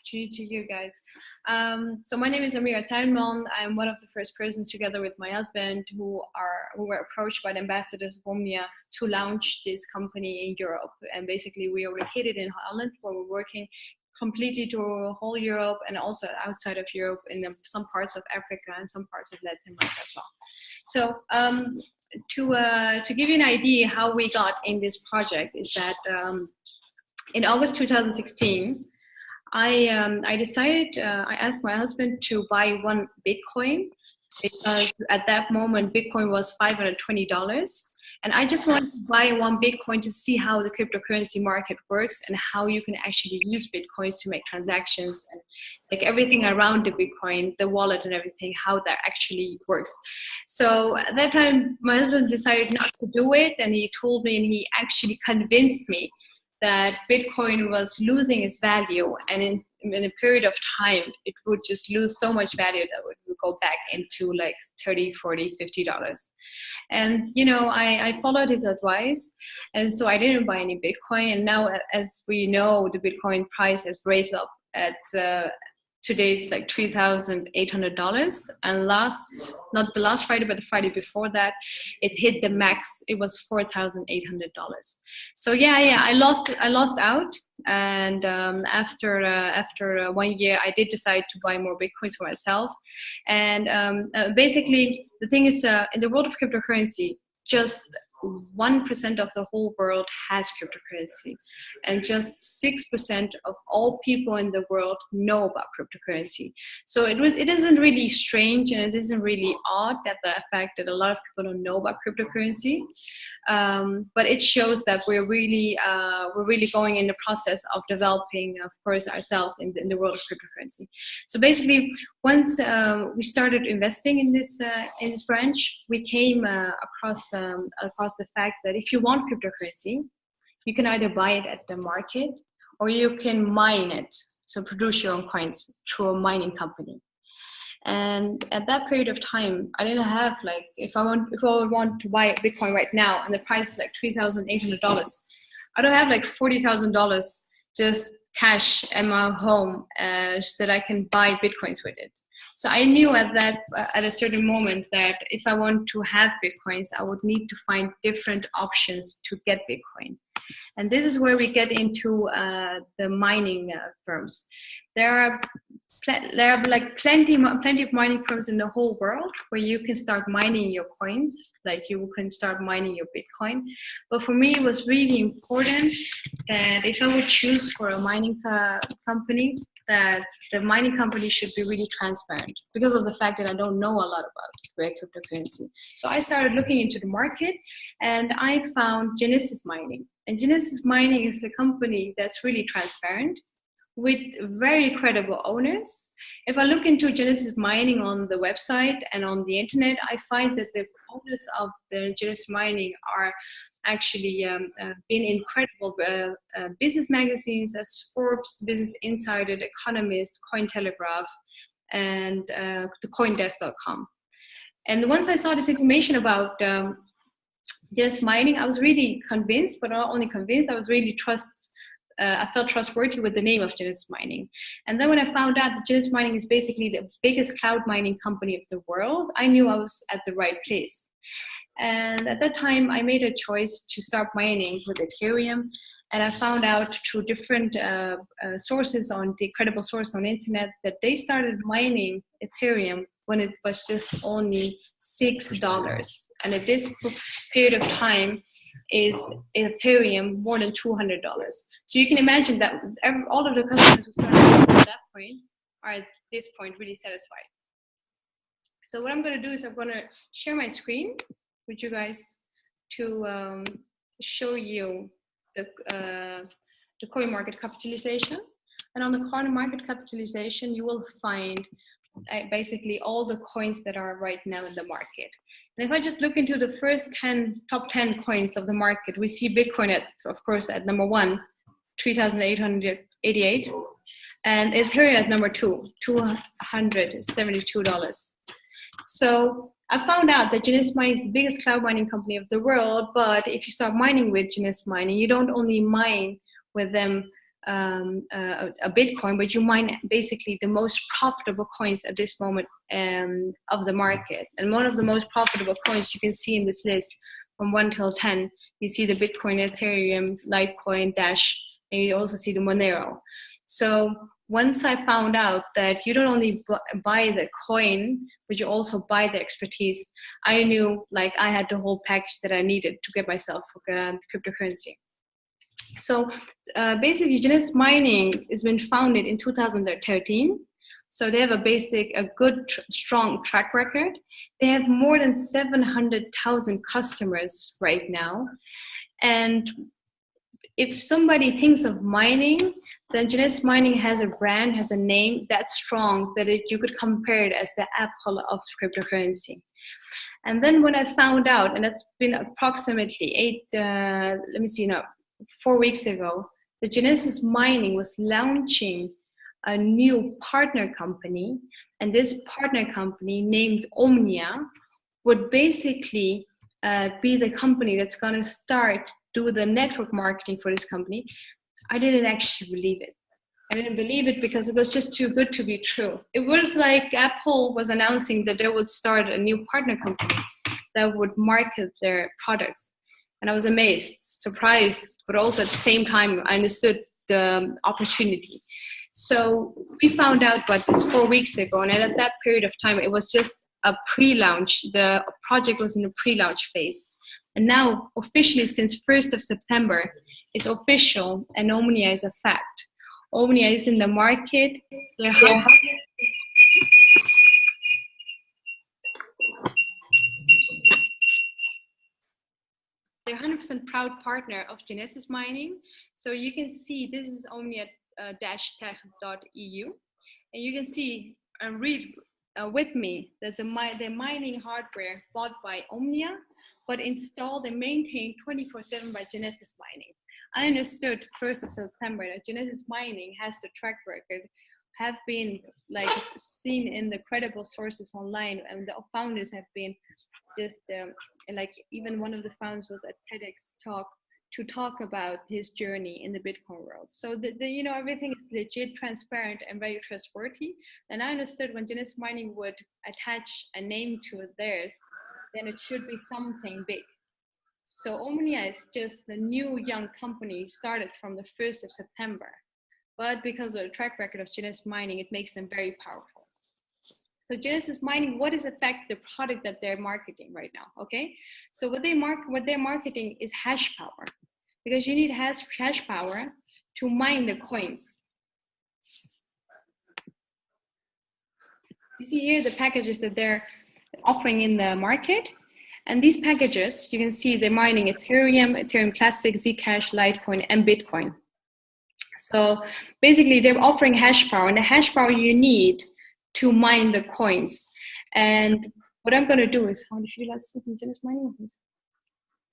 opportunity to you guys. So my name is Omnia. I'm one of the first persons, together with my husband, who were approached by the ambassadors of Omnia to launch this company in Europe. And basically, we are located in Holland, where we're working completely to whole Europe and also outside of Europe, in some parts of Africa and some parts of Latin America as well. So to give you an idea how we got in this project is that in August 2016, I decided, I asked my husband to buy one Bitcoin, because at that moment Bitcoin was $520. And I just wanted to buy one Bitcoin to see how the cryptocurrency market works and how you can actually use Bitcoins to make transactions and like everything around the Bitcoin, the wallet and everything, how that actually works. So at that time, my husband decided not to do it. And he told me, and he actually convinced me that Bitcoin was losing its value, and in a period of time, it would just lose so much value that it would go back into like $30, $40, $50. And, you know, I followed his advice. And so I didn't buy any Bitcoin. And now, as we know, the Bitcoin price has raised up at today it's like $3,800. And not the last Friday, but the Friday before that, it hit the max. It was $4,800. So yeah, I lost out. And after 1 year, I did decide to buy more Bitcoins for myself. And basically, the thing is, in the world of cryptocurrency, just 1% of the whole world has cryptocurrency, and just 6% of all people in the world know about cryptocurrency. So it isn't really strange, and it isn't really odd that the fact that a lot of people don't know about cryptocurrency. But it shows that we're really going in the process of developing, of course, ourselves in the world of cryptocurrency. So basically, once we started investing in this branch, we came across the fact that if you want cryptocurrency, you can either buy it at the market or you can mine it, so produce your own coins through a mining company. And at that period of time, I didn't have, like, if I would want to buy Bitcoin right now and the price is like $3,800, I don't have like $40,000 just cash in my home so that I can buy Bitcoins with it. So I knew at a certain moment that if I want to have Bitcoins, I would need to find different options to get Bitcoin. And this is where we get into the mining firms. There are like plenty of mining firms in the whole world where you can start mining your coins, like you can start mining your Bitcoin. But for me, it was really important that if I would choose for a mining company, that the mining company should be really transparent, because of the fact that I don't know a lot about cryptocurrency. So I started looking into the market, and I found Genesis Mining. And Genesis Mining is a company that's really transparent, with very credible owners. If I look into Genesis Mining on the website and on the internet, I find that the owners of the Genesis Mining are actually been in credible business magazines as Forbes, Business Insider, The Economist, Cointelegraph, and the CoinDesk.com. And once I saw this information about Genesis Mining, I was really convinced, but not only convinced, I was really I felt trustworthy with the name of Genesis Mining. And then when I found out that Genesis Mining is basically the biggest cloud mining company of the world, I knew I was at the right place. And at that time, I made a choice to start mining with Ethereum. And I found out through different sources on the credible source on the internet that they started mining Ethereum when it was just only $6. And at this period of time, is Ethereum more than $200. So you can imagine that all of the customers who started at that point are at this point really satisfied. So what I'm going to do is I'm going to share my screen with you guys to show you the coin market capitalization. And on the coin market capitalization, you will find basically all the coins that are right now in the market. And if I just look into the first top 10 coins of the market, we see Bitcoin of course, at number 1, $3,888, and Ethereum at number 2, $272. So I found out that Genesis Mining is the biggest cloud mining company of the world, but if you start mining with Genesis Mining, you don't only mine with them a Bitcoin, but you mine basically the most profitable coins at this moment of the market. And one of the most profitable coins you can see in this list from 1 till 10, you see the Bitcoin, Ethereum, Litecoin, Dash, and you also see the Monero. So once I found out that you don't only buy the coin, but you also buy the expertise, I knew like I had the whole package that I needed to get myself cryptocurrency. So basically, Genesis Mining has been founded in 2013. So they have a good, strong track record. They have more than 700,000 customers right now. And if somebody thinks of mining, then Genesis Mining has a brand, has a name that's strong that you could compare it as the Apple of cryptocurrency. And then when I found out, and that's been approximately 4 weeks ago, the Genesis Mining was launching a new partner company, and this partner company named Omnia would basically be the company that's going to start do the network marketing for this company. I didn't actually believe it. I didn't believe it because it was just too good to be true. It was like Apple was announcing that they would start a new partner company that would market their products. And I was amazed, surprised, but also at the same time, I understood the opportunity. So we found out about this 4 weeks ago, and at that period of time, it was just a pre-launch. The project was in a pre-launch phase. And now, officially, since 1st of September, it's official, and Omnia is a fact. Omnia is in the market. They're 100% proud partner of Genesis Mining. So you can see this is omnia-tech.eu, and you can see and read with me that the mining hardware bought by Omnia, but installed and maintained 24/7 by Genesis Mining. I understood 1st of September that Genesis Mining has the track record, have been like seen in the credible sources online, and the founders have been just like even one of the founders was at TEDx talk to talk about his journey in the Bitcoin world. So everything is legit, transparent, and very trustworthy. And I understood when Genesis Mining would attach a name to theirs, then it should be something big. So Omnia is just the new young company started from the 1st of September. But because of the track record of Genesis Mining, it makes them very powerful. So Genesis Mining, what is in fact the product that they're marketing right now? Okay, so what they're marketing is hash power, because you need hash power to mine the coins. You see here the packages that they're offering in the market, and these packages you can see they're mining Ethereum, Ethereum Classic, Zcash, Litecoin, and Bitcoin. So basically, they're offering hash power, and the hash power you need to mine the coins. And what I'm going to do is, how do you let's see Genesis Mining?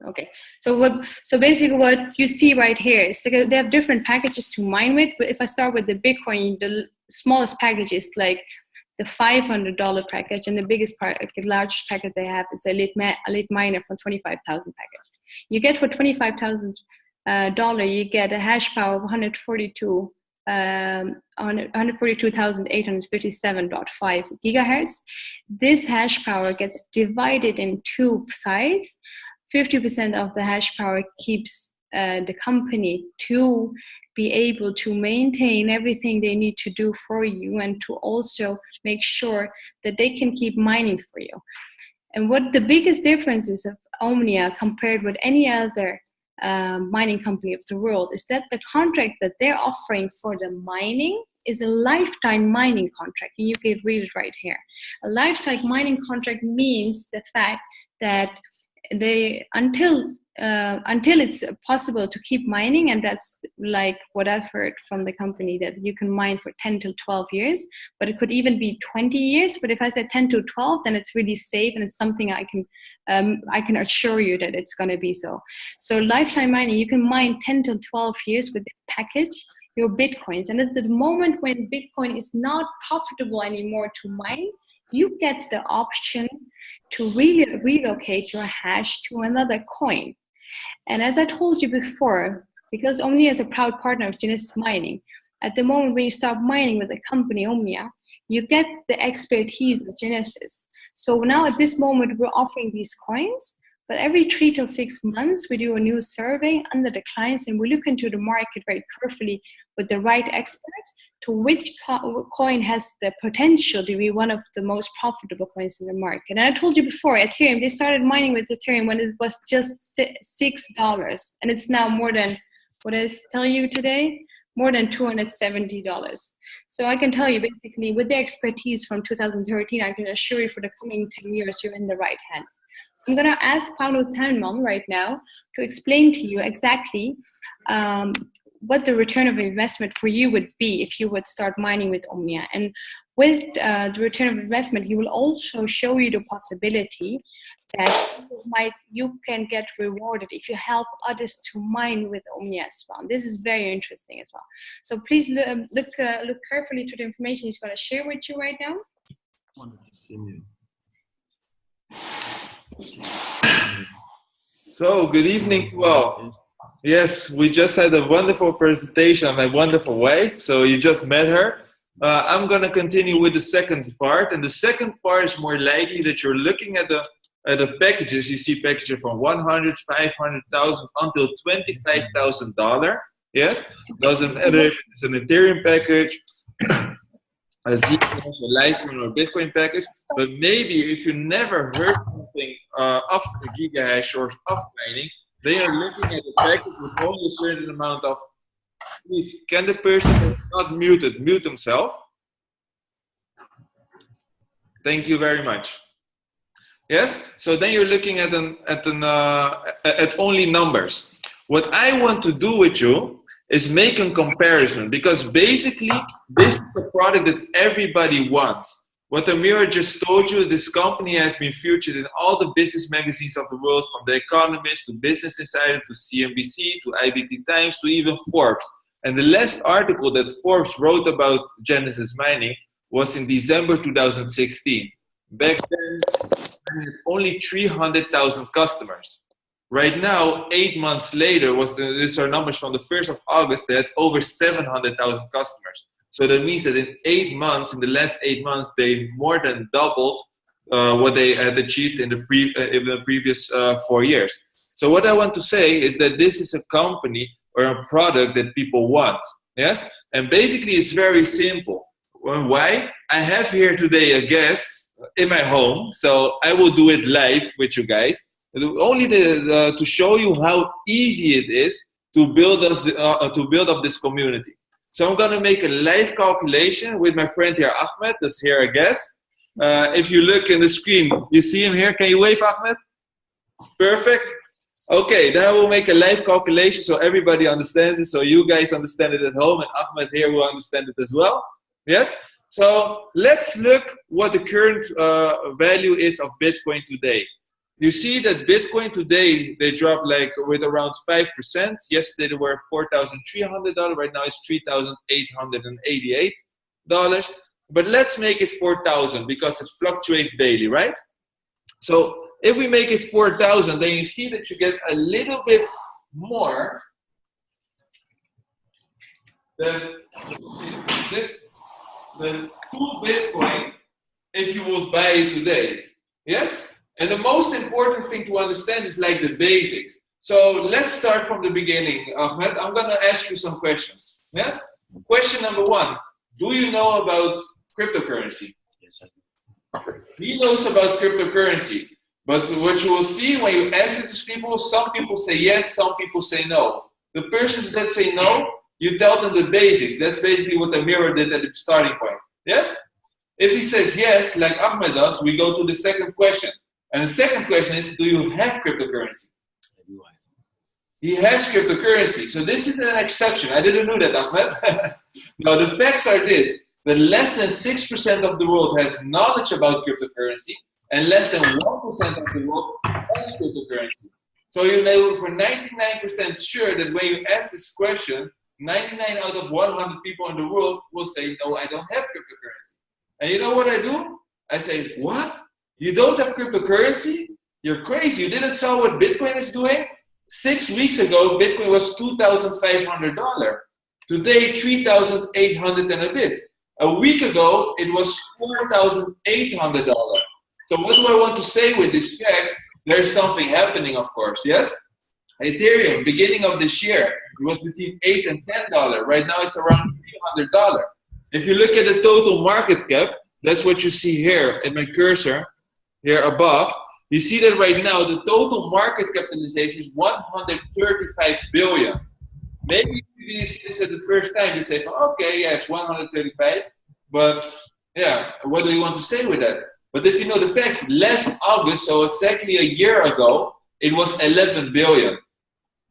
Okay, so basically what you see right here is they have different packages to mine with. But if I start with the Bitcoin, the smallest package is like the $500 package, and the biggest part, like the largest package they have is the elite miner for $25,000 package. You get for $25,000 you get a hash power of 142,857.5 gigahertz. This hash power gets divided in two sides. 50% of the hash power keeps the company to be able to maintain everything they need to do for you, and to also make sure that they can keep mining for you. And what the biggest difference is of Omnia compared with any other mining company of the world is that the contract that they're offering for the mining is a lifetime mining contract, and you can read it right here. A lifetime mining contract means the fact that they until it's possible to keep mining, and that's like what I've heard from the company, that you can mine for 10 to 12 years, but it could even be 20 years. But if I said 10 to 12, then it's really safe, and it's something I can assure you that it's going to be so. So lifetime mining, you can mine 10 to 12 years with this package, your Bitcoins. And at the moment when Bitcoin is not profitable anymore to mine, you get the option to relocate your hash to another coin. And as I told you before, because Omnia is a proud partner of Genesis Mining. At the moment when you start mining with the company Omnia, you get the expertise of Genesis. So now at this moment, we're offering these coins, but every 3 to 6 months, we do a new survey under the clients and we look into the market very carefully with the right experts to which coin has the potential to be one of the most profitable coins in the market. And I told you before, Ethereum, they started mining with Ethereum when it was just $6. And it's now more than, what I tell you today? More than $270. So I can tell you basically with the expertise from 2013, I can assure you for the coming 10 years, you're in the right hands. I'm gonna ask Paulo Tuinman right now to explain to you exactly what the return of investment for you would be if you would start mining with Omnia. And with the return of investment, he will also show you the possibility that you can get rewarded if you help others to mine with Omnia as well. This is very interesting as well. So please look carefully to the information he's going to share with you right now. So good evening to all. Yes, we just had a wonderful presentation of my wonderful wife. So you just met her. I'm going to continue with the second part. And the second part is more likely that you're looking at the packages. You see packages from $100,000, $500,000 until $25,000. Yes, doesn't matter if it's an Ethereum package, a Zcash, a Litecoin, or Bitcoin package. But maybe if you never heard something of gigahash or of mining, they are looking at a package with only a certain amount of. Please, can the person who's not muted mute himself? Thank you very much. Yes, so then you're looking at only numbers. What I want to do with you is make a comparison, because basically this is a product that everybody wants. What Amira just told you, this company has been featured in all the business magazines of the world, from The Economist to Business Insider to CNBC to IBT Times to even Forbes. And the last article that Forbes wrote about Genesis Mining was in December 2016. Back then, only 300,000 customers. Right now, 8 months later, these are numbers from the 1st of August, they had over 700,000 customers. So that means that in 8 months, in the last 8 months, they more than doubled what they had achieved in the previous 4 years. So what I want to say is that this is a company or a product that people want. Yes? And basically, it's very simple. Why? I have here today a guest in my home, so I will do it live with you guys. Only to show you how easy it is to build up this community. So I'm going to make a live calculation with my friend here, Ahmed, that's here a guest. If you look in the screen, you see him here. Can you wave, Ahmed? Perfect. Okay, then I will make a live calculation so everybody understands it, so you guys understand it at home, and Ahmed here will understand it as well. Yes? So let's look what the current value is of Bitcoin today. You see that Bitcoin today, they dropped like with around 5%. Yesterday they were $4,300. Right now it's $3,888. But let's make it 4,000 because it fluctuates daily, right? So if we make it 4,000, then you see that you get a little bit more than, than 2 Bitcoin if you would buy it today. Yes? And the most important thing to understand is like the basics. So let's start from the beginning, Ahmed. I'm going to ask you some questions. Yes? Question number 1. Do you know about cryptocurrency? Yes, I do. He knows about cryptocurrency. But what you will see when you ask it to people, some people say yes, some people say no. The persons that say no, you tell them the basics. That's basically what Amira did at the starting point. Yes? If he says yes, like Ahmed does, we go to the second question. And the second question is, do you have cryptocurrency? I do. He has cryptocurrency. So this is an exception. I didn't know that, Ahmed. Now, the facts are this, that less than 6% of the world has knowledge about cryptocurrency, and less than 1% of the world has cryptocurrency. So you know for 99% sure that when you ask this question, 99 out of 100 people in the world will say, no, I don't have cryptocurrency. And you know what I do? I say, what? You don't have cryptocurrency? You're crazy. You didn't saw what Bitcoin is doing? 6 weeks ago, Bitcoin was $2,500. Today, 3,800 and a bit. A week ago, it was $4,800. So what do I want to say with this fact? There's something happening, of course, yes? Ethereum, beginning of this year, it was between $8 and $10. Right now, it's around $300. If you look at the total market cap, that's what you see here in my cursor, here above. You see that right now, the total market capitalization is 135 billion. Maybe you see this at the first time, you say, okay, yes, 135, but yeah, what do you want to say with that? But if you know the facts, last August, so exactly a year ago, it was 11 billion.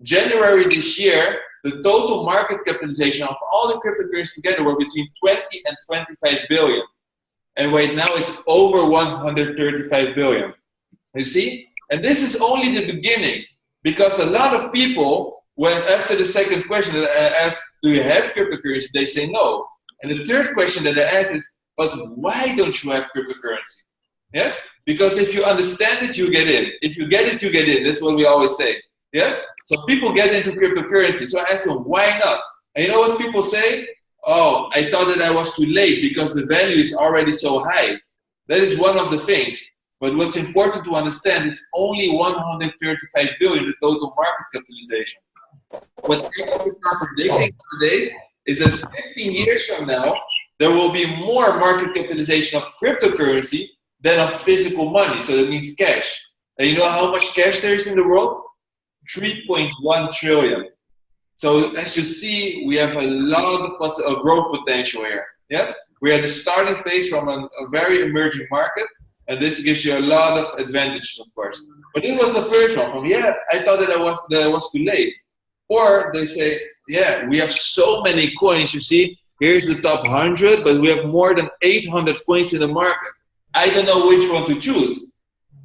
January this year, the total market capitalization of all the cryptocurrencies together were between 20 and 25 billion. And right now it's over 135 billion. You see? And this is only the beginning, because a lot of people, when after the second question that I asked, do you have cryptocurrency? They say no. And the third question that I asked is, but why don't you have cryptocurrency? Yes? Because if you understand it, you get in. If you get it, you get in. That's what we always say. Yes? So people get into cryptocurrency. So I ask them, why not? And you know what people say? Oh, I thought that I was too late because the value is already so high. That is one of the things. But what's important to understand, it's only 135 billion, the total market capitalization. What experts are predicting today is that 15 years from now, there will be more market capitalization of cryptocurrency than of physical money. So that means cash. And you know how much cash there is in the world? 3.1 trillion. So as you see, we have a lot of growth potential here. Yes, we are at the starting phase from a very emerging market, and this gives you a lot of advantages, of course. But it was the first one. From yeah, I thought that I was too late. Or they say, yeah, we have so many coins. You see, here's the top 100, but we have more than 800 coins in the market. I don't know which one to choose.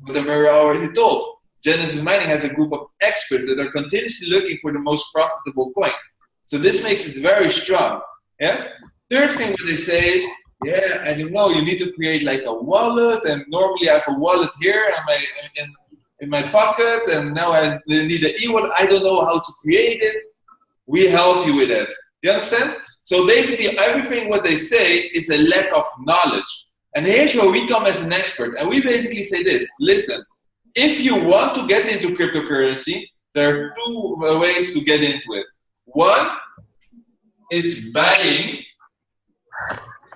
But I'm already told. Genesis Mining has a group of experts that are continuously looking for the most profitable coins. So this makes it very strong. Yes? Third thing what they say is, yeah, I don't know, you need to create like a wallet, and normally I have a wallet here in my pocket, and now I need an e-wallet. I don't know how to create it. We help you with that. You understand? So basically everything what they say is a lack of knowledge. And here's where we come as an expert. And we basically say this, listen, if you want to get into cryptocurrency, there are two ways to get into it. One is buying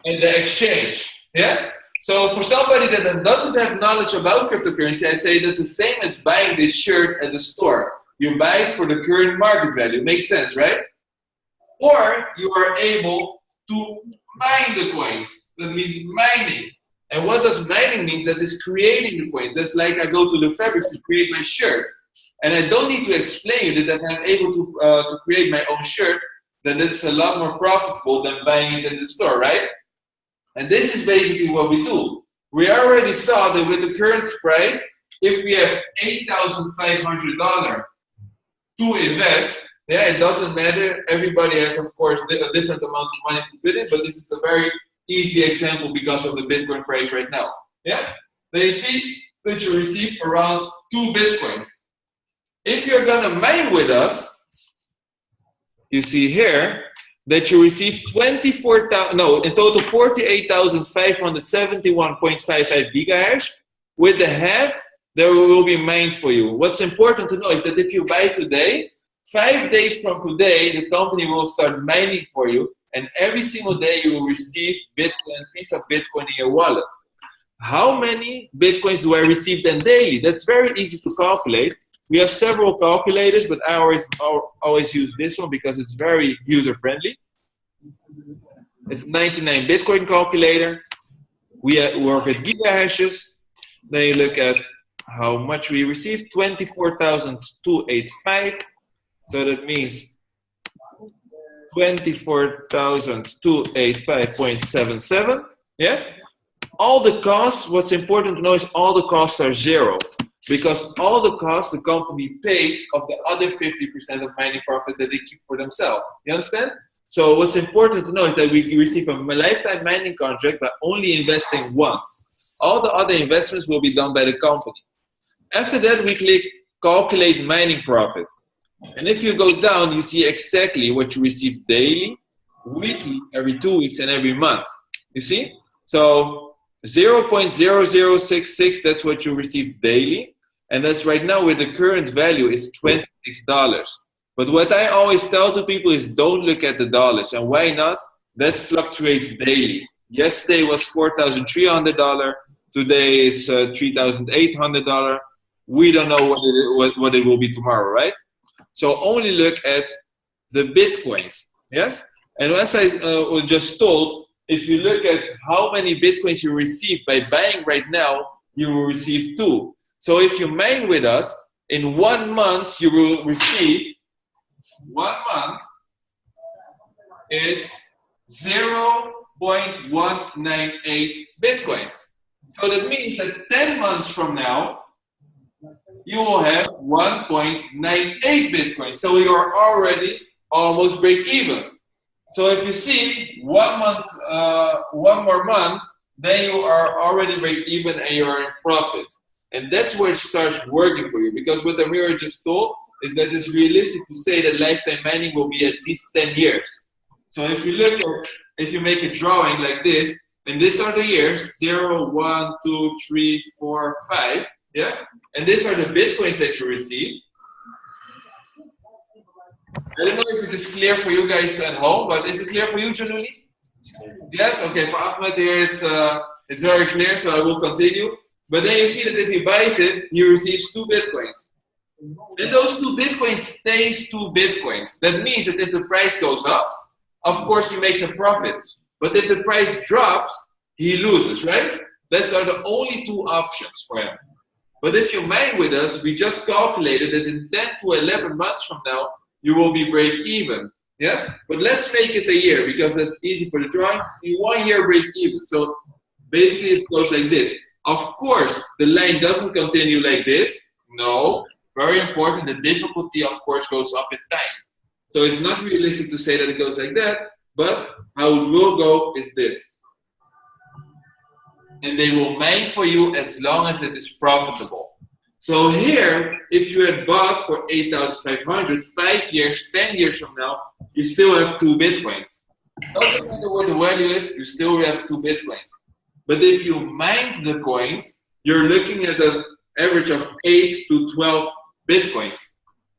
and the exchange. Yes? So for somebody that doesn't have knowledge about cryptocurrency, I say that's the same as buying this shirt at the store. You buy it for the current market value. Makes sense, right? Or you are able to mine the coins. That means mining. And what does mining mean? That is creating the coins. That's like I go to the fabric to create my shirt. And I don't need to explain you that I'm able to create my own shirt, that it's a lot more profitable than buying it in the store, right? And this is basically what we do. We already saw that with the current price, if we have $8,500 to invest, yeah, it doesn't matter. Everybody has, of course, a different amount of money to put in, but this is a very easy example because of the Bitcoin price right now. Yes? They see that you receive around 2 Bitcoins. If you're gonna mine with us, you see here that you receive 48,571.55 gigahash. With the half, there will be mined for you. What's important to know is that if you buy today, 5 days from today, the company will start mining for you, and every single day you will receive Bitcoin, a piece of Bitcoin in your wallet. How many Bitcoins do I receive then daily? That's very easy to calculate. We have several calculators, but I always use this one because it's very user-friendly. It's 99 Bitcoin calculator. We work with gigahashes. Then you look at how much we receive, 24,285. So that means 24,285.77. Yes? All the costs, what's important to know is all the costs are zero. Because all the costs the company pays of the other 50% of mining profit that they keep for themselves. You understand? So what's important to know is that we receive a lifetime mining contract by only investing once. All the other investments will be done by the company. After that, we click calculate mining profit. And if you go down, you see exactly what you receive daily, weekly, every 2 weeks, and every month. You see? So 0.0066, that's what you receive daily. And that's right now with the current value is $26. But what I always tell to people is don't look at the dollars. And why not? That fluctuates daily. Yesterday was $4,300. Today it's $3,800. We don't know what it will be tomorrow, right? So only look at the Bitcoins, yes? And as I was just told, if you look at how many Bitcoins you receive by buying right now, you will receive 2. So if you mine with us, in 1 month you will receive, 1 month is 0.198 Bitcoins. So that means that 10 months from now, you will have 1.98 Bitcoins. So you are already almost break even. So if you see 1 month, 1 more month, then you are already break even and you are in profit. And that's where it starts working for you. Because what Amira just told is that it's realistic to say that lifetime mining will be at least 10 years. So if you look at, if you make a drawing like this, and these are the years, 0, 1, 2, 3, 4, 5, yes? And these are the Bitcoins that you receive. I don't know if it is clear for you guys at home, but is it clear for you, Januni? Yes? Okay, for Ahmed here, it's very clear, so I will continue. But then you see that if he buys it, he receives 2 Bitcoins. And those 2 Bitcoins stays 2 Bitcoins. That means that if the price goes up, of course he makes a profit. But if the price drops, he loses, right? Those are the only 2 options for him. But if you mine with us, we just calculated that in 10 to 11 months from now, you will be break even. Yes? But let's make it a year because that's easy for the drawing. In 1 year break even. So basically it goes like this. Of course, the line doesn't continue like this. No. Very important. The difficulty, of course, goes up in time. So it's not realistic to say that it goes like that. But how it will go is this. And they will mine for you as long as it is profitable. So here, if you had bought for 8,500, 5 years, 10 years from now, you still have 2 Bitcoins. Doesn't matter what the value is, you still have 2 Bitcoins. But if you mined the coins, you're looking at an average of 8 to 12 Bitcoins.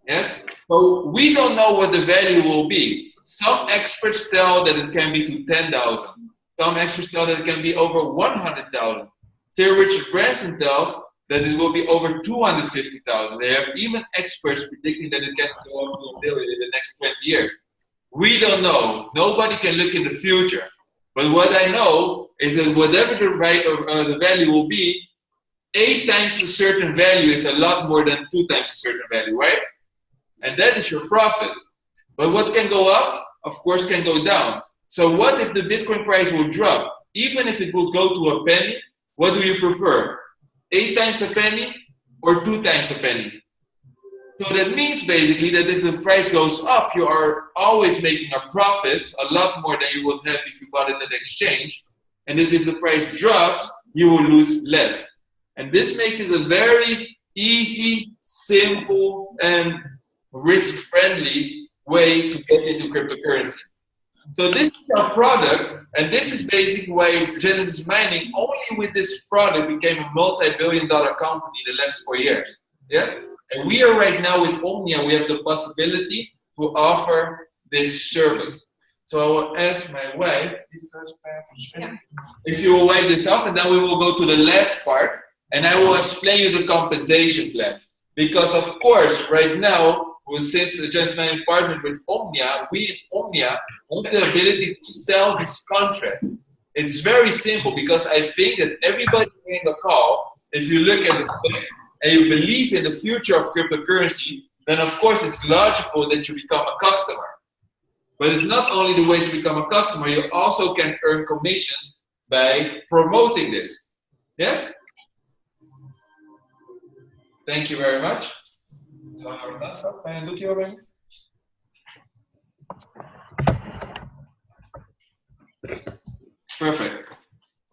Yes? So we don't know what the value will be. Some experts tell that it can be to 10,000. Some experts tell that it can be over 100,000. Sir Richard Branson tells that it will be over 250,000. They have even experts predicting that it can go up to 1 billion in the next 20 years. We don't know. Nobody can look in the future. But what I know is that whatever the value will be, 8 times a certain value is a lot more than 2 times a certain value, right? And that is your profit. But what can go up, of course, can go down. So what if the Bitcoin price will drop? Even if it will go to a penny, what do you prefer? 8 times a penny or 2 times a penny? So that means basically that if the price goes up, you are always making a profit, a lot more than you would have if you bought it at exchange. And that if the price drops, you will lose less. And this makes it a very easy, simple, and risk-friendly way to get into cryptocurrency. So this is our product, and this is basically why Genesis Mining, only with this product, became a multi-billion-dollar company in the last 4 years. Yes? And we are right now with Omnia, we have the possibility to offer this service. So I will ask my wife, if you will wipe this off, and then we will go to the last part, and I will explain you the compensation plan. Because of course, right now, since the Genesis Mining partnered with Omnia, we in Omnia have the ability to sell these contracts. It's very simple because I think that everybody in the call, if you look at the facts and you believe in the future of cryptocurrency, then of course it's logical that you become a customer. But it's not only the way to become a customer, you also can earn commissions by promoting this. Yes? Thank you very much. So that's all. Can I look you over? Perfect.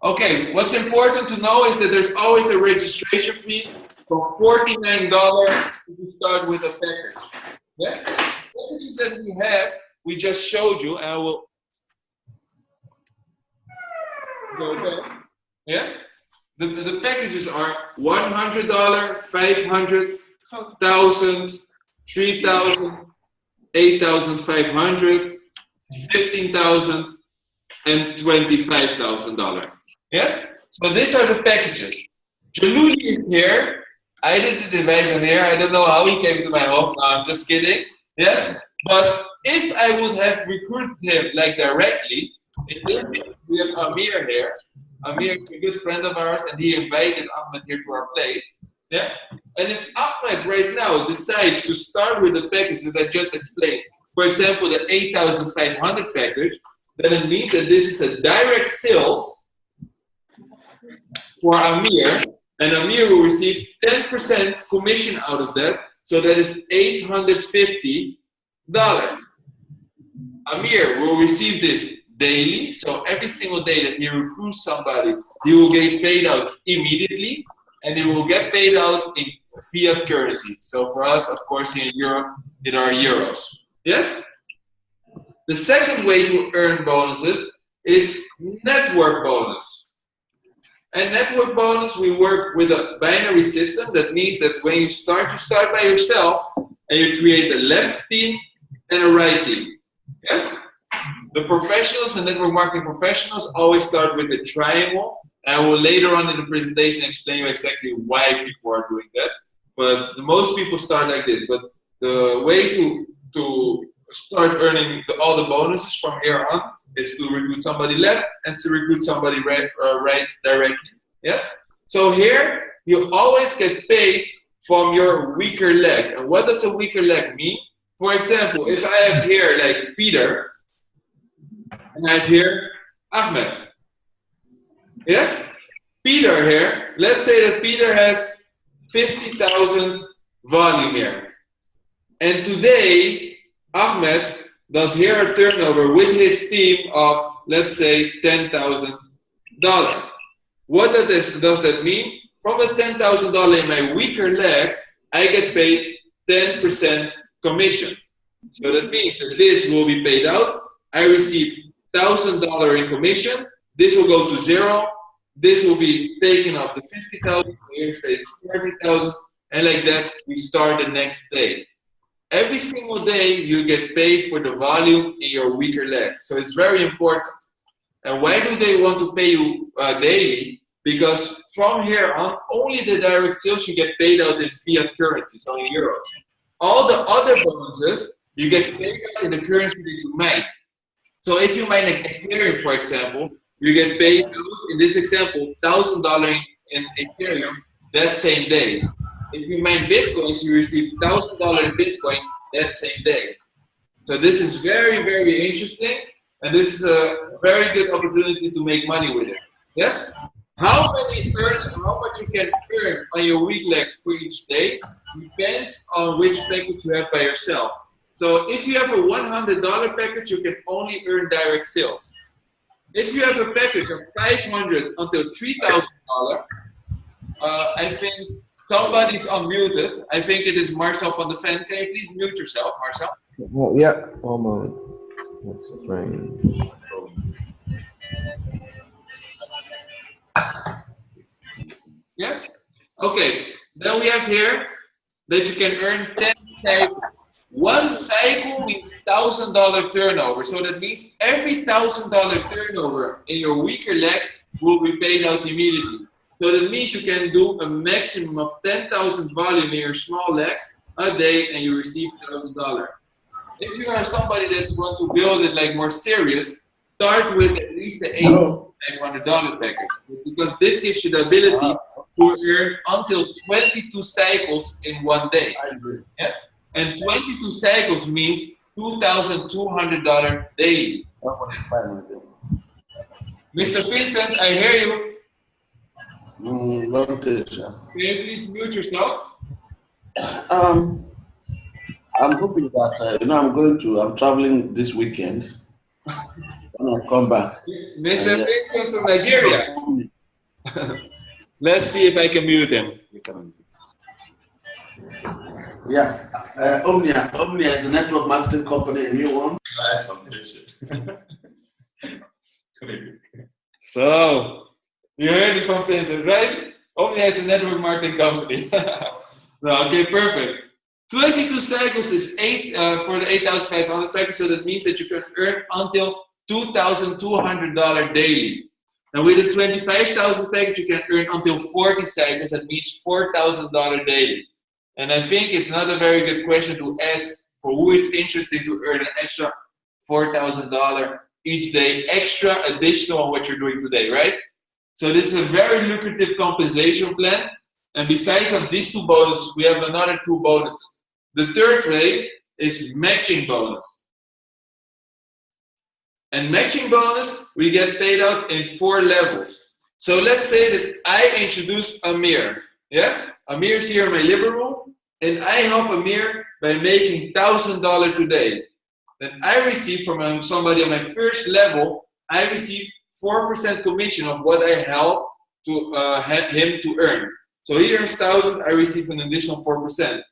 Okay, what's important to know is that there's always a registration fee for $49 if you start with a package. Yes? The packages that we have, we just showed you, and I will go back. Yes? The packages are $100, $500, $1,000, $3,000, $8,500, $15,000, and $25,000. Yes? So these are the packages. Jaluli is here. I didn't invite him here. I don't know how he came to my home. No, I'm just kidding. Yes? But if I would have recruited him like directly, we have Amir here. Amir is a good friend of ours, and he invited Ahmed here to our place. Yes? And if Ahmed right now decides to start with the package that I just explained, for example, the 8,500 package, then it means that this is a direct sales for Amir, and Amir will receive 10% commission out of that, so that is $850. Amir will receive this daily, so every single day that he recruits somebody, he will get paid out immediately, and he will get paid out in fiat currency. So for us, of course, in Europe, it are euros. Yes? The second way to earn bonuses is network bonus. And network bonus, we work with a binary system. That means that when you start by yourself, and you create a left team and a right team. Yes? The professionals and network marketing professionals always start with the triangle. I will later on in the presentation explain you exactly why people are doing that. But most people start like this. But the way to start earning all the bonuses from here on is to recruit somebody left and to recruit somebody right directly. Yes? So here, you always get paid from your weaker leg. And what does a weaker leg mean? For example, if I have here like Peter, and I have here Ahmed. Yes? Peter here, let's say that Peter has 50,000 volume here. And today, Ahmed does here a turnover with his team of, let's say, $10,000. What does that mean? From the $10,000 in my weaker leg, I get paid 10% commission. So that means that this will be paid out. I receive $1,000 in commission. This will go to zero. This will be taken off the 50,000. Here stays 40,000, and like that we start the next day. Every single day you get paid for the volume in your weaker leg. So it's very important. And why do they want to pay you daily? Because from here on, only the direct sales you get paid out in fiat currencies, so in euros. All the other bonuses you get paid out in the currency that you mine. So if you mine Ethereum, for example, you get paid out, in this example, $1,000 in Ethereum that same day. If you mine Bitcoins, you receive $1,000 in Bitcoin that same day. So this is very, very interesting, and this is a very good opportunity to make money with it. Yes? How many earns, how much you can earn on your weak leg for each day depends on which package you have by yourself. So if you have a $100 package, you can only earn direct sales. If you have a package of $500 until $3,000, I think somebody's unmuted. I think it is Marcel van de Ven. Can you please mute yourself, Marcel? Oh, yeah, one moment. That's right. Yes? Okay. Then we have here that you can earn 10 cycles. One cycle means $1,000 turnover. So that means every $1,000 turnover in your weaker leg will be paid out immediately. So that means you can do a maximum of 10,000 volume in your small leg a day and you receive $1,000. If you are somebody that wants to build it like more serious, start with at least the $8,500 package, because this gives you the ability to earn until 22 cycles in one day. I agree. Yes? And 22 cycles means $2,200 daily. Mr. Vincent, I hear you. Can you please mute yourself? I'm hoping that I'm traveling this weekend. When I come back. Mr. Vincent from Nigeria. Let's see if I can mute him. Yeah. Omnia. Omnia is a network marketing company, a new one. Nice competition. So, you heard it from Vincent, right? Omnia is a network marketing company. No, okay, perfect. 22 cycles is for the 8,500 package, so that means that you can earn until $2,200 daily. Now with the 25,000 package, you can earn until 40 cycles, that means $4,000 daily. And I think it's not a very good question to ask for who is interested to earn an extra $4,000 each day, extra additional on what you're doing today, right? So this is a very lucrative compensation plan. And besides of these two bonuses, we have another two bonuses. The third way is matching bonus. And matching bonus, we get paid out in 4 levels. So let's say that I introduce Amir. Yes? Amir is here in my living room, and I help Amir by making $1,000 today. Then I receive from somebody on my first level, I receive 4% commission of what I help to him to earn. So he earns 1,000, I receive an additional 4%.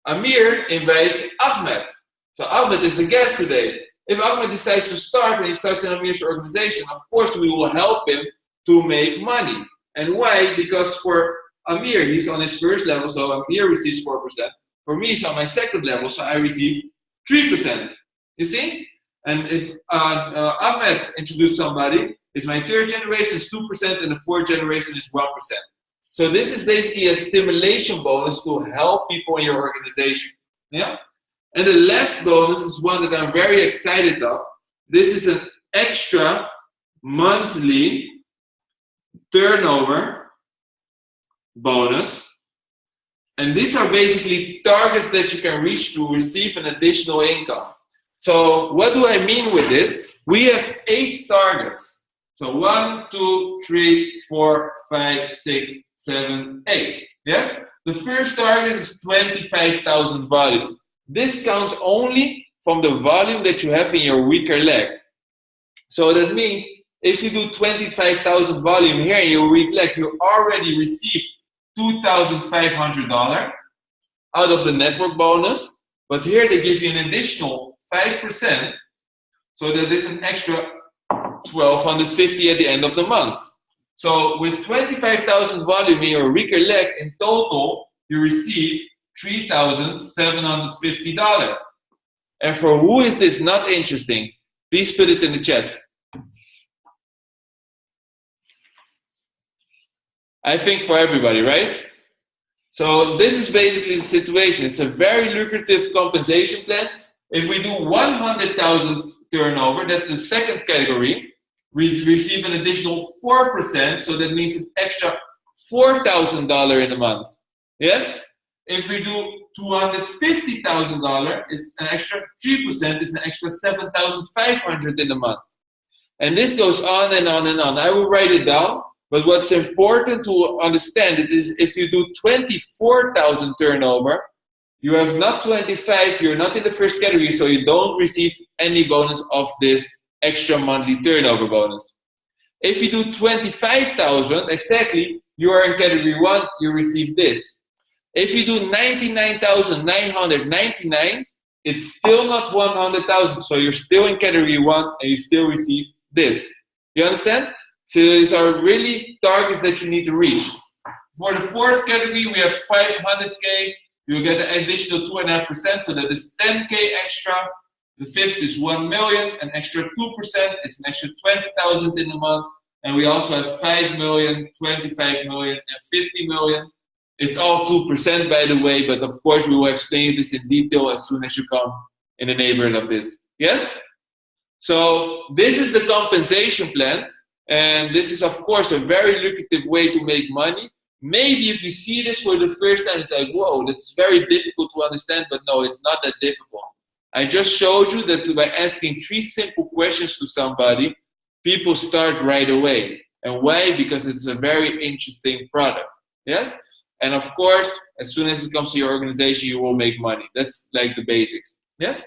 Amir invites Ahmed. So Ahmed is a guest today. If Ahmed decides to start and he starts in Amir's organization, of course we will help him to make money. And why? Because for Amir, he's on his first level, so Amir receives 4%. For me, he's on my second level, so I receive 3%. You see? And if Ahmed introduced somebody, it's my third generation is 2%, and the fourth generation is 1%. So this is basically a stimulation bonus to help people in your organization. Yeah? And the last bonus is one that I'm very excited of. This is an extra monthly turnover bonus. And these are basically targets that you can reach to receive an additional income. So what do I mean with this? We have 8 targets. So 1, 2, 3, 4, 5, 6, 7, 8. Yes? The first target is 25,000 volume. This counts only from the volume that you have in your weaker leg. So that means if you do 25,000 volume here in your weak leg, you already receive $2,500 out of the network bonus. But here they give you an additional 5%. So that is an extra $1,250 at the end of the month. So with 25,000 volume in your weaker leg, in total, you receive $3,750. And for who is this not interesting? Please put it in the chat. I think for everybody, right? So this is basically the situation. It's a very lucrative compensation plan. If we do 100,000 turnover, that's the second category. We receive an additional 4%, so that means an extra $4,000 in a month. Yes? If we do $250,000, it's an extra 3%, it's an extra $7,500 in a month. And this goes on and on and on. I will write it down, but what's important to understand it is if you do 24,000 turnover, you have not 25, you're not in the first category, so you don't receive any bonus of this extra monthly turnover bonus. If you do 25,000, exactly, you are in category 1, you receive this. If you do 99,999, it's still not 100,000, so you're still in category 1 and you still receive this. You understand? So these are really targets that you need to reach. For the fourth category, we have 500K. You get an additional 2.5%, so that is 10K extra. The fifth is 1 million, an extra 2% is an extra 20,000 in a month. And we also have 5 million, 25 million, and 50 million. It's all 2% by the way, but of course we will explain this in detail as soon as you come in the neighborhood of this. Yes? So this is the compensation plan. And this is of course a very lucrative way to make money. Maybe if you see this for the first time, it's like, whoa, that's very difficult to understand, but no, it's not that difficult. I just showed you that by asking 3 simple questions to somebody, people start right away. And why? Because it's a very interesting product. Yes? And of course, as soon as it comes to your organization, you will make money. That's like the basics. Yes?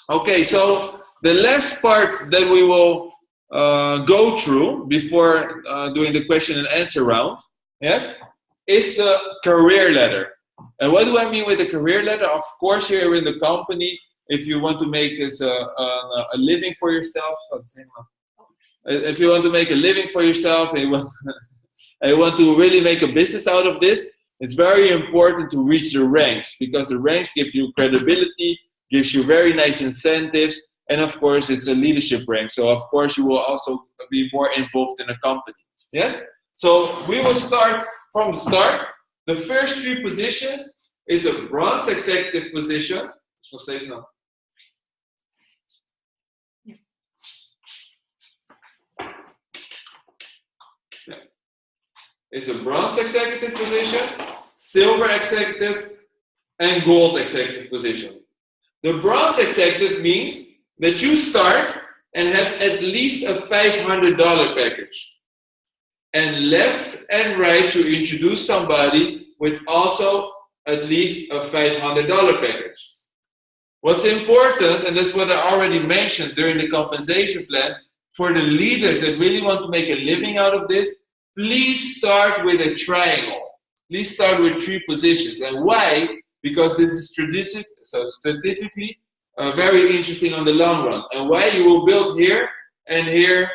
Okay, so the last part that we will go through before doing the question and answer round, yes, is the career ladder. And what do I mean with the career ladder? Of course, here in the company, if you want to make this a living for yourself, if you want to make a living for yourself, and you want to really make a business out of this, it's very important to reach the ranks, because the ranks give you credibility, gives you very nice incentives, and of course it's a leadership rank. So of course you will also be more involved in a company. Yes? So we will start from the start. The first 3 positions is a bronze executive position. So steeds nog. Is a bronze executive position, silver executive, and gold executive position. The bronze executive means that you start and have at least a $500 package. And left and right, you introduce somebody with also at least a $500 package. What's important, and that's what I already mentioned during the compensation plan, for the leaders that really want to make a living out of this, please start with a triangle. Please start with 3 positions. And why? Because this is strategically very interesting on the long run. And why? You will build here and here,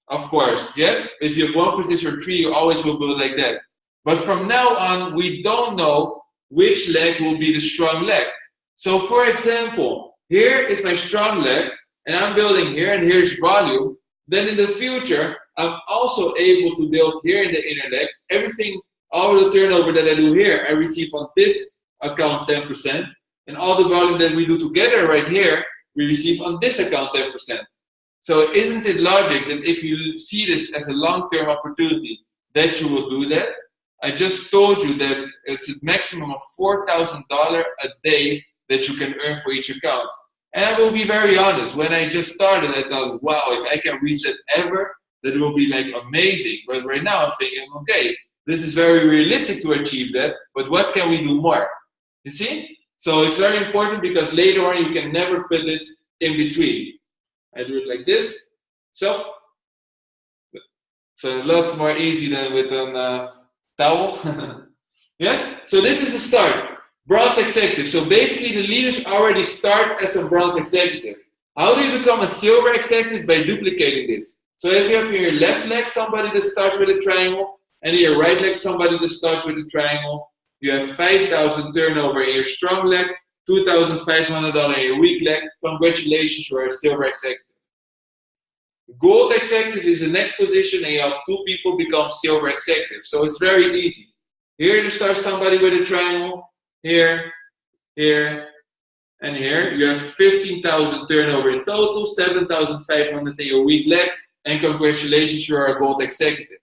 of course. Yes? If you have 1 position or 3, you always will build like that. But from now on, we don't know which leg will be the strong leg. So for example, here is my strong leg, and I'm building here, and here's volume. Then in the future, I'm also able to build here in the inner leg. Everything, all the turnover that I do here, I receive on this account 10%. And all the volume that we do together right here, we receive on this account 10%. So isn't it logic that if you see this as a long-term opportunity, that you will do that? I just told you that it's a maximum of $4,000 a day that you can earn for each account. And I will be very honest, when I just started, I thought, wow, if I can reach that ever, that will be like amazing. But right now I'm thinking, okay, this is very realistic to achieve that, but what can we do more? You see? So it's very important, because later on you can never put this in between. I do it like this. So it's a lot more easy than with a towel. Yes? So this is the start. Bronze executive. So basically the leaders already start as a bronze executive. How do you become a silver executive? By duplicating this. So if you have in your left leg somebody that starts with a triangle, and in your right leg somebody that starts with a triangle, you have 5,000 turnover in your strong leg, $2,500 in your weak leg. Congratulations, you are a silver executive. Gold executive is the next position, and you have 2 people become silver executive. So it's very easy. Here you start somebody with a triangle, here, here, and here. You have 15,000 turnover in total, 7,500 in your weak leg, and congratulations, you are a gold executive.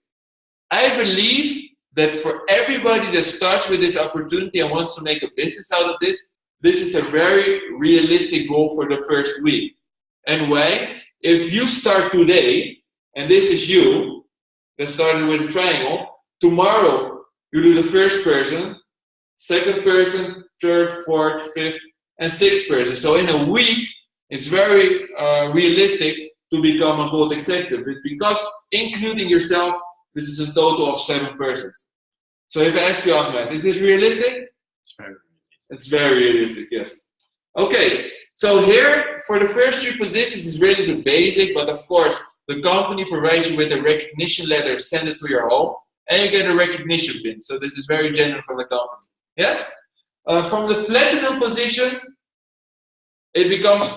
I believe that for everybody that starts with this opportunity and wants to make a business out of this, this is a very realistic goal for the first week. And why? If you start today, and this is you that started with a triangle, tomorrow you do the first person, second person, third, fourth, fifth, and sixth person. So in a week, it's very realistic to become a gold executive. Because including yourself, this is a total of 7 persons. So if I ask you, Ahmed, is this realistic? It's very realistic. It's very realistic, yes. Okay, so here, for the first 3 positions, is really the basic, but of course, the company provides you with a recognition letter, send it to your home, and you get a recognition pin. So this is very genuine from the company. Yes? From the platinum position, it becomes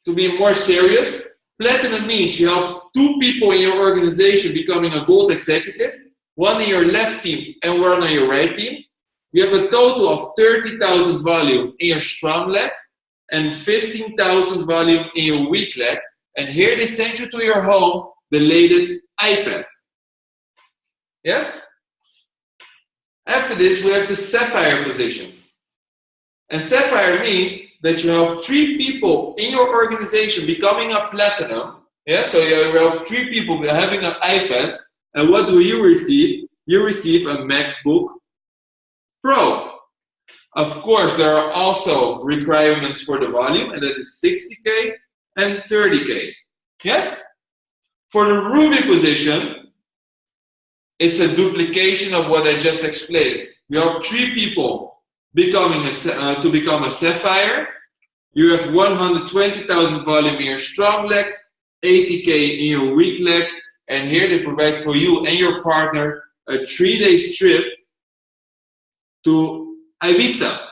to be more serious. Platinum means you have 2 people in your organization becoming a gold executive, 1 in your left team and 1 on your right team. You have a total of 30,000 volume in your strong leg and 15,000 volume in your weak leg. And here they send you to your home the latest iPad. Yes? After this, we have the sapphire position. And sapphire means that you have 3 people in your organization becoming a platinum. Yeah, so you have 3 people having an iPad. And what do you receive? You receive a MacBook Pro. Of course, there are also requirements for the volume, and that is 60K and 30K. Yes? For the ruby position, it's a duplication of what I just explained. You have 3 people becoming to become a sapphire. You have 120,000 volume in your strong leg, 80K in your weak leg, and here they provide for you and your partner a 3-day trip to Ibiza.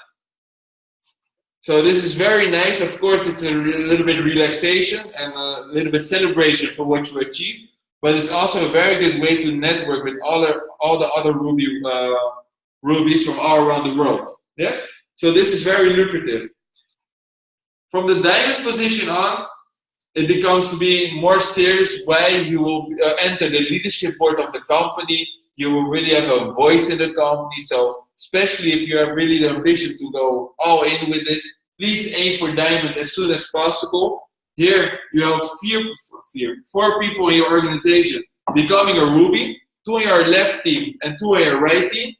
So this is very nice. Of course, it's a little bit relaxation and a little bit celebration for what you achieved, but it's also a very good way to network with all the other rubies from all around the world. Yes? So this is very lucrative. From the diamond position on, it becomes to be more serious while you will enter the leadership board of the company. You will really have a voice in the company. So especially if you have really the ambition to go all in with this, please aim for diamond as soon as possible. Here you have 4 people in your organization becoming a ruby, 2 in your left team and 2 in your right team.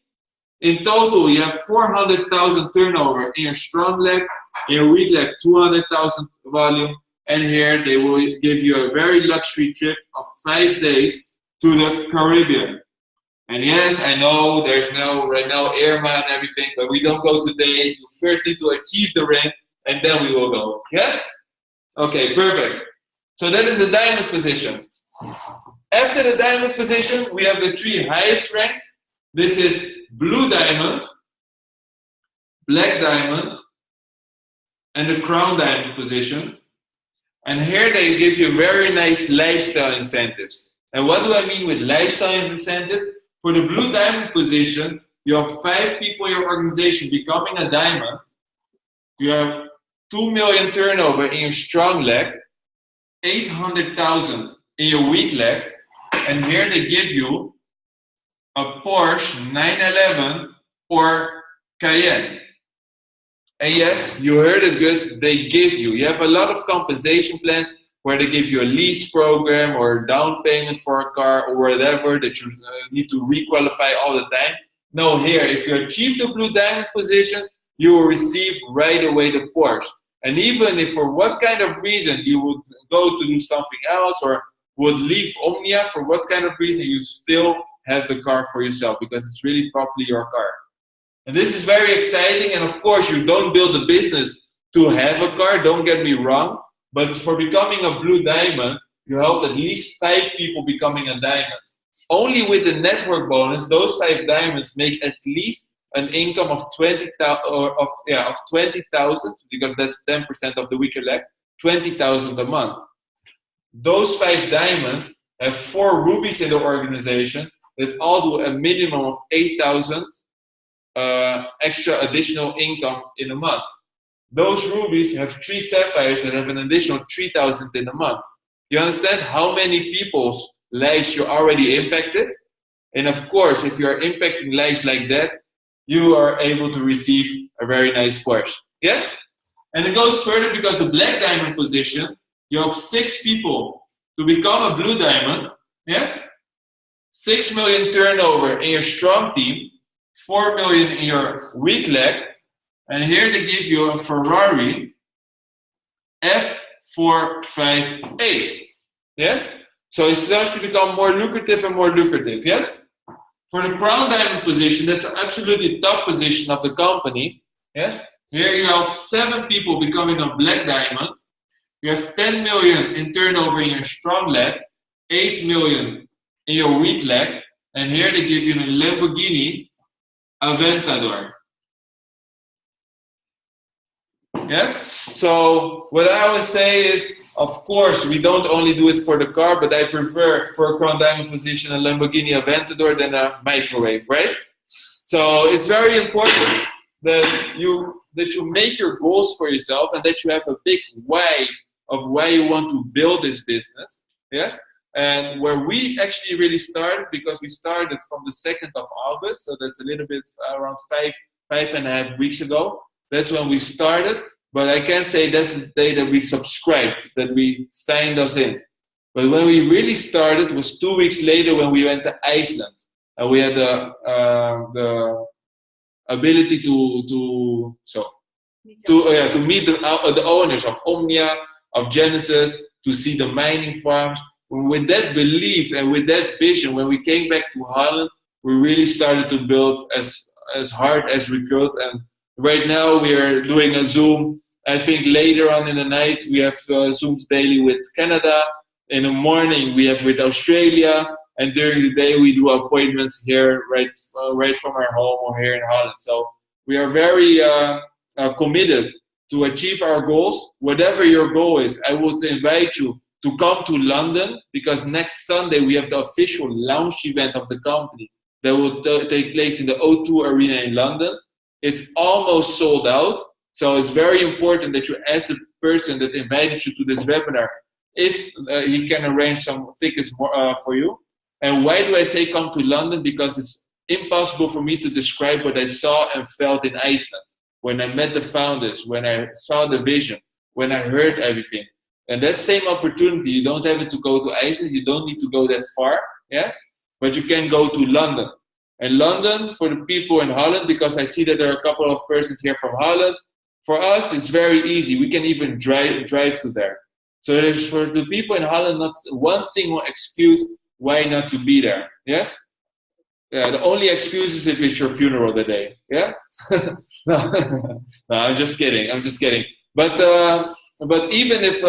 In total, you have 400,000 turnover in your strong leg, in your weak leg 200,000 volume, and here they will give you a very luxury trip of 5 days to the Caribbean. And yes, I know there's right now Irma and everything, but we don't go today. You first need to achieve the ring, and then we will go. Yes? Okay, perfect. So that is the diamond position. After the diamond position, we have the 3 highest ranks. This is blue diamond, black diamond, and the crown diamond position. And here they give you very nice lifestyle incentives. And what do I mean with lifestyle incentive? For the blue diamond position, you have 5 people in your organization becoming a diamond. You have 2 million turnover in your strong leg, 800,000 in your weak leg, and here they give you a Porsche 911 or Cayenne. And yes, you heard it good, they give you. You have a lot of compensation plans where they give you a lease program or a down payment for a car or whatever that you need to requalify all the time. No, here, if you achieve the blue diamond position, you will receive right away the Porsche. And even if for what kind of reason you would go to do something else or would leave Omnia, for what kind of reason, you still have the car for yourself because it's really properly your car. And this is very exciting, and of course you don't build a business to have a car, don't get me wrong, but for becoming a blue diamond, you help at least 5 people becoming a diamond. Only with the network bonus, those 5 diamonds make at least an income of 20,000, because that's 10% of the weaker leg, 20,000 a month. Those 5 diamonds have 4 rubies in the organization that all do a minimum of 8,000 extra additional income in a month. Those rubies have 3 sapphires that have an additional 3,000 in a month. You understand how many people's lives you already impacted? And of course, if you are impacting lives like that, you are able to receive a very nice Porsche. Yes? And it goes further because the black diamond position, you have 6 people to become a blue diamond. Yes? 6 million turnover in your strong team, 4 million in your weak leg, and here they give you a Ferrari F458. Yes? So it starts to become more lucrative and more lucrative. Yes? For the crown diamond position, that's an absolutely top position of the company. Yes? Here you have 7 people becoming a black diamond. You have 10 million in turnover in your strong leg, 8 million in your weak leg, and here they give you a Lamborghini Aventador. Yes? So what I always say is, of course, we don't only do it for the car, but I prefer for a crown diamond position a Lamborghini Aventador than a microwave, right? So it's very important that you make your goals for yourself and that you have a big why of why you want to build this business. Yes? And where we actually really started, because we started from the 2nd of August, so that's a little bit around 5.5 weeks ago. That's when we started, but I can say that's the day that we subscribed, that we signed us in. But when we really started was 2 weeks later when we went to Iceland, and we had the ability to meet the owners of Omnia, of Genesis, to see the mining farms, with that belief and with that vision, when we came back to Holland, we really started to build as hard as we could. And right now we are doing a Zoom. I think later on in the night we have Zooms daily with Canada. In the morning we have with Australia, and during the day we do appointments here right from our home or here in Holland. So we are very committed to achieve our goals. Whatever your goal is, I would invite you to come to London, because next Sunday we have the official launch event of the company that will take place in the O2 Arena in London. It's almost sold out, so it's very important that you ask the person that invited you to this webinar if he can arrange some tickets for you. And why do I say come to London? Because it's impossible for me to describe what I saw and felt in Iceland. When I met the founders, when I saw the vision, when I heard everything. And that same opportunity, you don't have it to go to Iceland, you don't need to go that far, yes? But you can go to London. And London, for the people in Holland, because I see that there are a couple of persons here from Holland, for us, it's very easy. We can even drive to there. So there's, for the people in Holland, not one single excuse why not to be there, yes? The only excuse is if it's your funeral that day, yeah? No, I'm just kidding, But even if,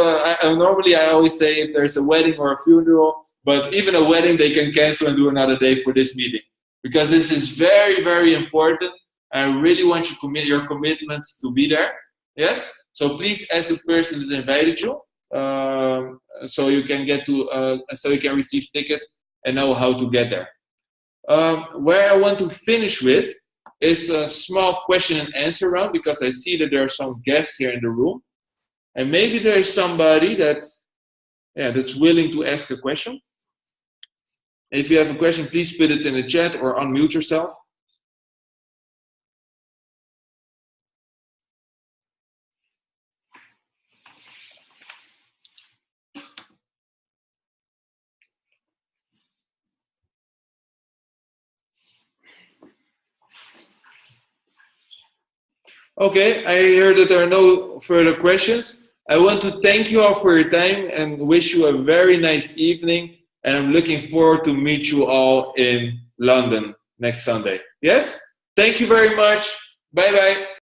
normally I always say if there's a wedding or a funeral, but even a wedding they can cancel and do another day for this meeting. Because this is very, very important. I really want your commitment to be there, yes? So please ask the person that invited you, so you can so you can receive tickets and know how to get there. Where I want to finish with is a small question and answer round, because I see that there are some guests here in the room, and maybe there is somebody that's willing to ask a question. If you have a question, please put it in the chat or unmute yourself. Okay, I hear that there are no further questions. I want to thank you all for your time and wish you a very nice evening. And I'm looking forward to meet you all in London next Sunday. Yes? Thank you very much. Bye-bye.